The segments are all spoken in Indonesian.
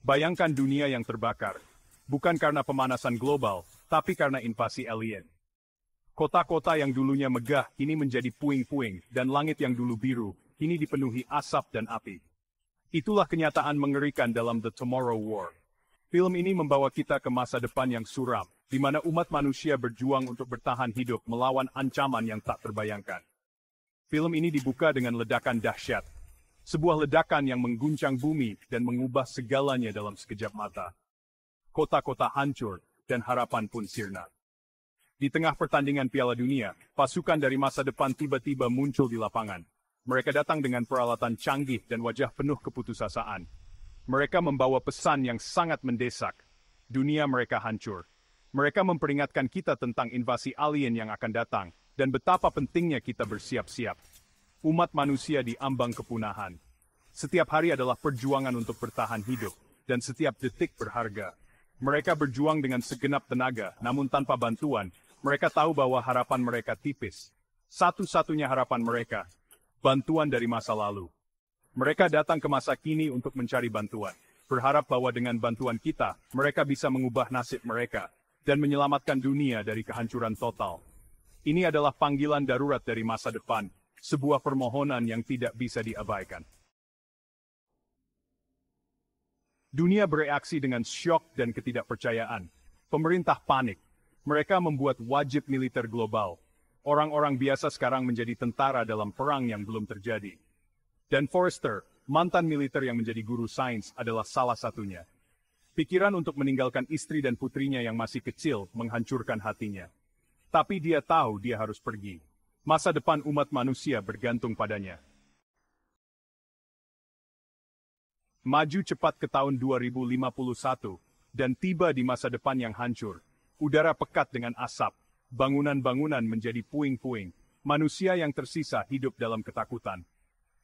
Bayangkan dunia yang terbakar. Bukan karena pemanasan global, tapi karena invasi alien. Kota-kota yang dulunya megah, kini menjadi puing-puing, dan langit yang dulu biru, kini dipenuhi asap dan api. Itulah kenyataan mengerikan dalam The Tomorrow War. Film ini membawa kita ke masa depan yang suram, di mana umat manusia berjuang untuk bertahan hidup melawan ancaman yang tak terbayangkan. Film ini dibuka dengan ledakan dahsyat. Sebuah ledakan yang mengguncang bumi dan mengubah segalanya dalam sekejap mata. Kota-kota hancur, dan harapan pun sirna. Di tengah pertandingan Piala Dunia, pasukan dari masa depan tiba-tiba muncul di lapangan. Mereka datang dengan peralatan canggih dan wajah penuh keputusasaan. Mereka membawa pesan yang sangat mendesak. Dunia mereka hancur. Mereka memperingatkan kita tentang invasi alien yang akan datang, dan betapa pentingnya kita bersiap-siap. Umat manusia di ambang kepunahan. Setiap hari adalah perjuangan untuk bertahan hidup, dan setiap detik berharga. Mereka berjuang dengan segenap tenaga, namun tanpa bantuan, mereka tahu bahwa harapan mereka tipis. Satu-satunya harapan mereka, bantuan dari masa lalu. Mereka datang ke masa kini untuk mencari bantuan, berharap bahwa dengan bantuan kita, mereka bisa mengubah nasib mereka, dan menyelamatkan dunia dari kehancuran total. Ini adalah panggilan darurat dari masa depan, sebuah permohonan yang tidak bisa diabaikan. Dunia bereaksi dengan syok dan ketidakpercayaan. Pemerintah panik. Mereka membuat wajib militer global. Orang-orang biasa sekarang menjadi tentara dalam perang yang belum terjadi. Dan Forrester, mantan militer yang menjadi guru sains, adalah salah satunya. Pikiran untuk meninggalkan istri dan putrinya yang masih kecil menghancurkan hatinya. Tapi dia tahu dia harus pergi. Masa depan umat manusia bergantung padanya. Maju cepat ke tahun 2051, dan tiba di masa depan yang hancur. Udara pekat dengan asap, bangunan-bangunan menjadi puing-puing, manusia yang tersisa hidup dalam ketakutan.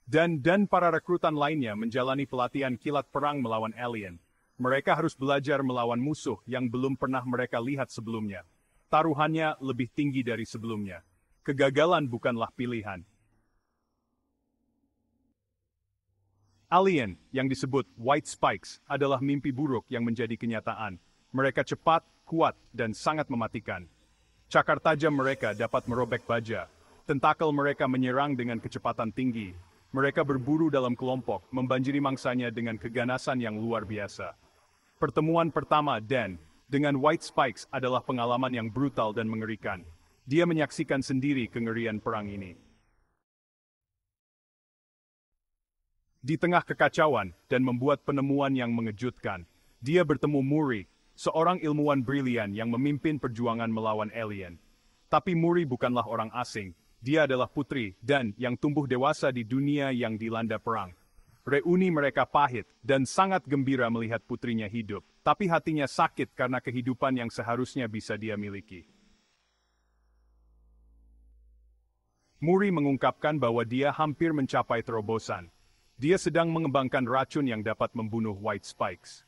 Dan para rekrutan lainnya menjalani pelatihan kilat perang melawan alien. Mereka harus belajar melawan musuh yang belum pernah mereka lihat sebelumnya. Taruhannya lebih tinggi dari sebelumnya. Kegagalan bukanlah pilihan. Alien, yang disebut White Spikes, adalah mimpi buruk yang menjadi kenyataan. Mereka cepat, kuat, dan sangat mematikan. Cakar tajam mereka dapat merobek baja. Tentakel mereka menyerang dengan kecepatan tinggi. Mereka berburu dalam kelompok, membanjiri mangsanya dengan keganasan yang luar biasa. Pertemuan pertama Dan dengan White Spikes adalah pengalaman yang brutal dan mengerikan. Dia menyaksikan sendiri kengerian perang ini. Di tengah kekacauan dan membuat penemuan yang mengejutkan, dia bertemu Muri, seorang ilmuwan brilian yang memimpin perjuangan melawan alien. Tapi Muri bukanlah orang asing, dia adalah putri Dan yang tumbuh dewasa di dunia yang dilanda perang. Reuni mereka pahit dan sangat gembira melihat putrinya hidup, tapi hatinya sakit karena kehidupan yang seharusnya bisa dia miliki. Muri mengungkapkan bahwa dia hampir mencapai terobosan. Dia sedang mengembangkan racun yang dapat membunuh White Spikes.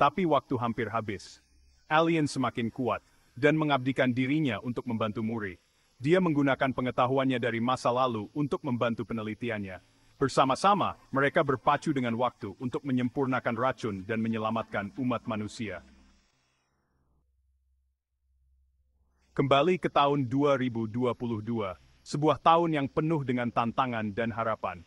Tapi waktu hampir habis. Alien semakin kuat, dan mengabdikan dirinya untuk membantu Muri. Dia menggunakan pengetahuannya dari masa lalu untuk membantu penelitiannya. Bersama-sama, mereka berpacu dengan waktu untuk menyempurnakan racun dan menyelamatkan umat manusia. Kembali ke tahun 2022, sebuah tahun yang penuh dengan tantangan dan harapan.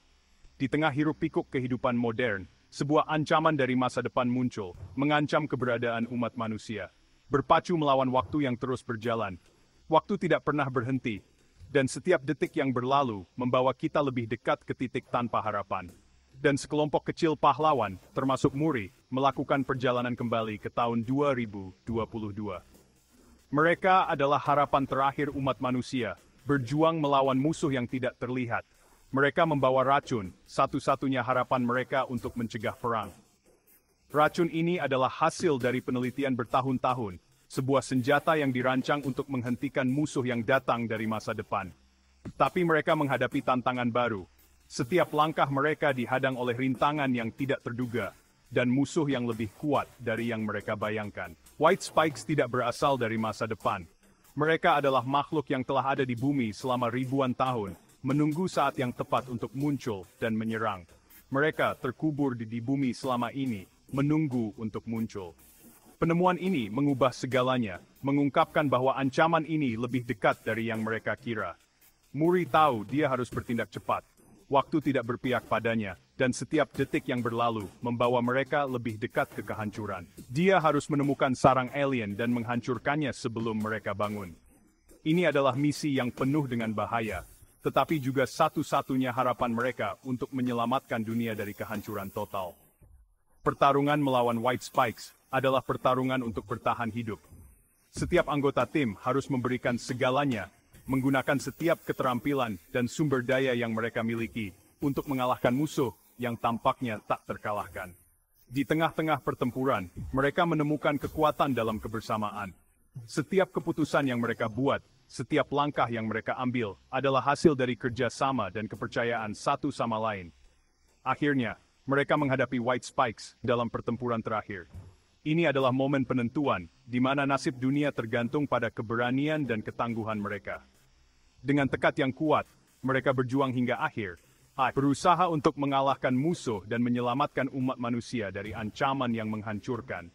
Di tengah hiruk-pikuk kehidupan modern, sebuah ancaman dari masa depan muncul, mengancam keberadaan umat manusia. Berpacu melawan waktu yang terus berjalan. Waktu tidak pernah berhenti, dan setiap detik yang berlalu membawa kita lebih dekat ke titik tanpa harapan. Dan sekelompok kecil pahlawan, termasuk Muri, melakukan perjalanan kembali ke tahun 2022. Mereka adalah harapan terakhir umat manusia, berjuang melawan musuh yang tidak terlihat. Mereka membawa racun, satu-satunya harapan mereka untuk mencegah perang. Racun ini adalah hasil dari penelitian bertahun-tahun, sebuah senjata yang dirancang untuk menghentikan musuh yang datang dari masa depan. Tapi mereka menghadapi tantangan baru. Setiap langkah mereka dihadang oleh rintangan yang tidak terduga, dan musuh yang lebih kuat dari yang mereka bayangkan. White Spikes tidak berasal dari masa depan. Mereka adalah makhluk yang telah ada di bumi selama ribuan tahun, menunggu saat yang tepat untuk muncul dan menyerang. Mereka terkubur di bumi selama ini, menunggu untuk muncul. Penemuan ini mengubah segalanya, mengungkapkan bahwa ancaman ini lebih dekat dari yang mereka kira. Muri tahu dia harus bertindak cepat. Waktu tidak berpihak padanya, dan setiap detik yang berlalu membawa mereka lebih dekat ke kehancuran. Dia harus menemukan sarang alien dan menghancurkannya sebelum mereka bangun. Ini adalah misi yang penuh dengan bahaya, tetapi juga satu-satunya harapan mereka untuk menyelamatkan dunia dari kehancuran total. Pertarungan melawan White Spikes adalah pertarungan untuk bertahan hidup. Setiap anggota tim harus memberikan segalanya, menggunakan setiap keterampilan dan sumber daya yang mereka miliki untuk mengalahkan musuh yang tampaknya tak terkalahkan. Di tengah-tengah pertempuran, mereka menemukan kekuatan dalam kebersamaan. Setiap keputusan yang mereka buat, setiap langkah yang mereka ambil adalah hasil dari kerja sama dan kepercayaan satu sama lain. Akhirnya, mereka menghadapi White Spikes dalam pertempuran terakhir. Ini adalah momen penentuan, di mana nasib dunia tergantung pada keberanian dan ketangguhan mereka. Dengan tekad yang kuat, mereka berjuang hingga akhir, berusaha untuk mengalahkan musuh dan menyelamatkan umat manusia dari ancaman yang menghancurkan.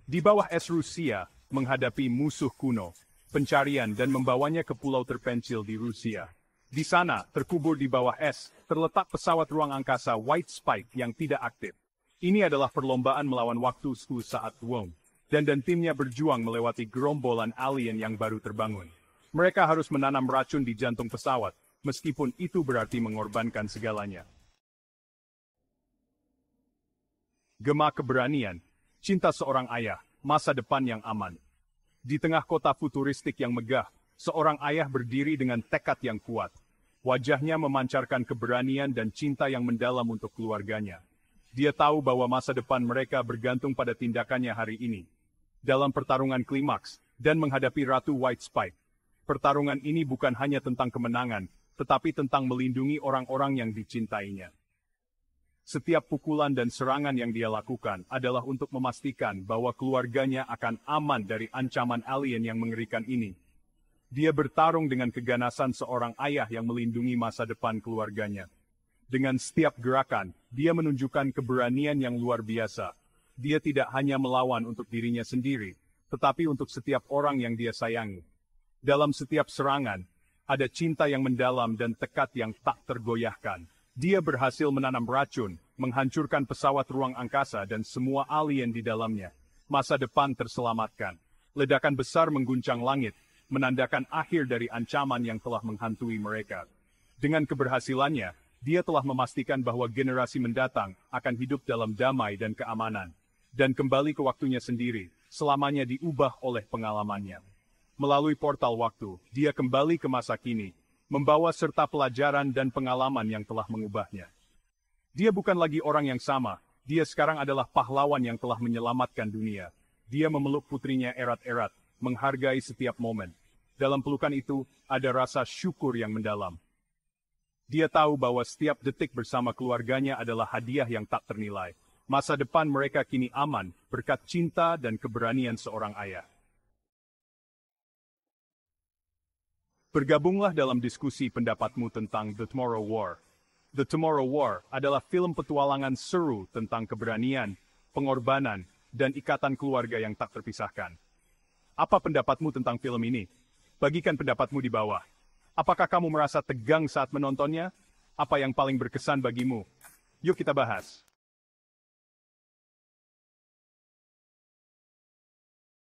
Di bawah es Rusia, menghadapi musuh kuno, pencarian dan membawanya ke pulau terpencil di Rusia. Di sana, terkubur di bawah es, terletak pesawat ruang angkasa White Spike yang tidak aktif. Ini adalah perlombaan melawan waktu saat Wong dan timnya berjuang melewati gerombolan alien yang baru terbangun. Mereka harus menanam racun di jantung pesawat, meskipun itu berarti mengorbankan segalanya. Gema keberanian, cinta seorang ayah, masa depan yang aman. Di tengah kota futuristik yang megah, seorang ayah berdiri dengan tekad yang kuat. Wajahnya memancarkan keberanian dan cinta yang mendalam untuk keluarganya. Dia tahu bahwa masa depan mereka bergantung pada tindakannya hari ini. Dalam pertarungan klimaks, dan menghadapi Ratu White Spike, pertarungan ini bukan hanya tentang kemenangan, tetapi tentang melindungi orang-orang yang dicintainya. Setiap pukulan dan serangan yang dia lakukan adalah untuk memastikan bahwa keluarganya akan aman dari ancaman alien yang mengerikan ini. Dia bertarung dengan keganasan seorang ayah yang melindungi masa depan keluarganya. Dengan setiap gerakan, dia menunjukkan keberanian yang luar biasa. Dia tidak hanya melawan untuk dirinya sendiri, tetapi untuk setiap orang yang dia sayangi. Dalam setiap serangan, ada cinta yang mendalam dan tekad yang tak tergoyahkan. Dia berhasil menanam racun, menghancurkan pesawat ruang angkasa dan semua alien di dalamnya. Masa depan terselamatkan. Ledakan besar mengguncang langit, menandakan akhir dari ancaman yang telah menghantui mereka. Dengan keberhasilannya, dia telah memastikan bahwa generasi mendatang akan hidup dalam damai dan keamanan. Dan kembali ke waktunya sendiri, selamanya diubah oleh pengalamannya. Melalui portal waktu, dia kembali ke masa kini, membawa serta pelajaran dan pengalaman yang telah mengubahnya. Dia bukan lagi orang yang sama, dia sekarang adalah pahlawan yang telah menyelamatkan dunia. Dia memeluk putrinya erat-erat, menghargai setiap momen. Dalam pelukan itu, ada rasa syukur yang mendalam. Dia tahu bahwa setiap detik bersama keluarganya adalah hadiah yang tak ternilai. Masa depan mereka kini aman, berkat cinta dan keberanian seorang ayah. Bergabunglah dalam diskusi pendapatmu tentang The Tomorrow War. The Tomorrow War adalah film petualangan seru tentang keberanian, pengorbanan, dan ikatan keluarga yang tak terpisahkan. Apa pendapatmu tentang film ini? Bagikan pendapatmu di bawah. Apakah kamu merasa tegang saat menontonnya? Apa yang paling berkesan bagimu? Yuk kita bahas.